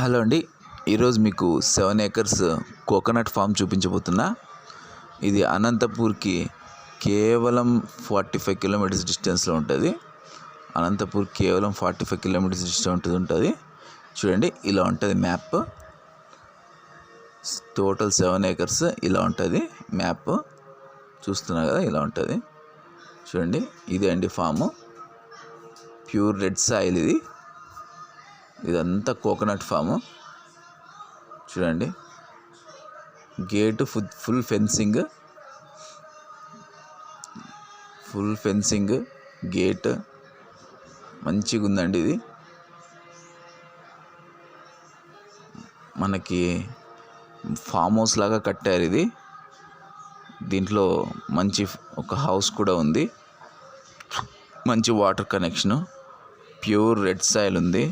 Hello అండి. ఈరోజు మీకు 7 ఏకర్స్ కోకోనట్ ఫామ్ చూపించబోతున్నా. ఇది అనంతపూర్కి కేవలం 45 కిలోమీటర్స్ డిస్టెన్స్లో ఉంటుంది. అనంతపూర్ కేవలం 45 కిలోమీటర్స్ డిస్టెన్స్ ఉంటుంది. చూడండి, ఇలా ఉంటుంది మ్యాప్. టోటల్ 7 ఏకర్స్ ఇలా ఉంటుంది మ్యాప్. చూస్తున్నారు కదా, ఇలా ఉంటుంది. చూడండి, ఇదే అండి ఫాము. ప్యూర్ రెడ్ సాయిల్ ఇది. ఇదంతా కోకోనట్ ఫాము. చూడండి, గేటు ఫుల్ ఫెన్సింగ్ గేట్ మంచిగా ఉందండి. ఇది మనకి ఫామ్ హౌస్ లాగా కట్టారు. ఇది దీంట్లో మంచి ఒక హౌస్ కూడా ఉంది. మంచి water connection, pure red soil ఉంది.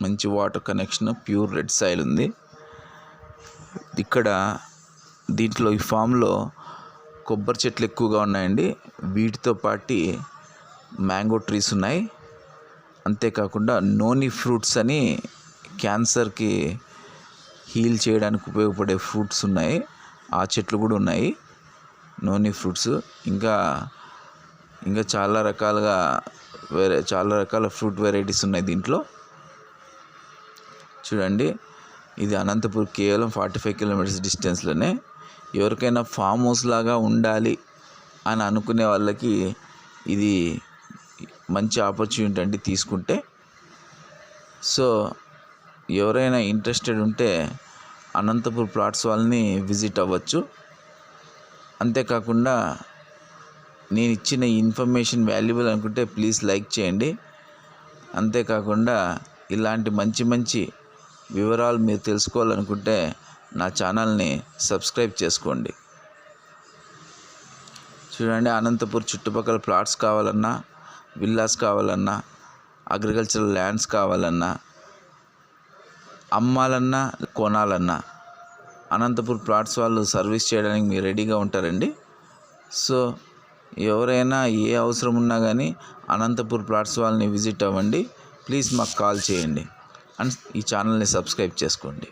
మంచి water connection, pure red soil ఉంది. ఇక్కడ దీంట్లో ఈ ఫామ్లో కొబ్బరి చెట్లు ఎక్కువగా ఉన్నాయండి. వీటితో పాటు మ్యాంగో ట్రీస్ ఉన్నాయి. అంతేకాకుండా నోని ఫ్రూట్స్ అని క్యాన్సర్కి హీల్ చేయడానికి ఉపయోగపడే ఫ్రూట్స్ ఉన్నాయి. ఆ చెట్లు కూడా ఉన్నాయి, నోని ఫ్రూట్స్. ఇంకా చాలా రకాల ఫ్రూట్ వెరైటీస్ ఉన్నాయి దీంట్లో. చూడండి, ఇది అనంతపూర్ కేవలం 45 కిలోమీటర్స్ డిస్టెన్స్లోనే. ఎవరికైనా ఫామ్ హౌస్ లాగా ఉండాలి అని అనుకునే వాళ్ళకి ఇది మంచి ఆపర్చునిటీ అండి తీసుకుంటే. సో ఎవరైనా ఇంట్రెస్టెడ్ ఉంటే అనంతపూర్ ప్లాట్స్ వాళ్ళని విజిట్ అవ్వచ్చు. అంతేకాకుండా నేను ఇచ్చిన ఇన్ఫర్మేషన్ వాల్యుబుల్ అనుకుంటే ప్లీజ్ లైక్ చేయండి. అంతేకాకుండా ఇలాంటి మంచి వివరాలు మీరు తెలుసుకోవాలనుకుంటే నా ఛానల్ని సబ్స్క్రైబ్ చేసుకోండి. చూడండి, అనంతపూర్ చుట్టుపక్కల ప్లాట్స్ కావాలన్నా, విల్లాస్ కావాలన్నా, అగ్రికల్చరల్ ల్యాండ్స్ కావాలన్నా, అమ్మాలన్నా కొనాలన్నా అనంతపూర్ ప్లాట్స్ వాళ్ళు సర్వీస్ చేయడానికి మీరు రెడీగా ఉంటారండి. సో ఎవరైనా ఏ అవసరం ఉన్నా కానీ అనంతపూర్ ప్లాట్స్ వాళ్ళని విజిట్ అవ్వండి. ప్లీజ్ మాకు కాల్ చేయండి అండ్ ఈ ఛానల్ని సబ్స్క్రైబ్ చేసుకోండి.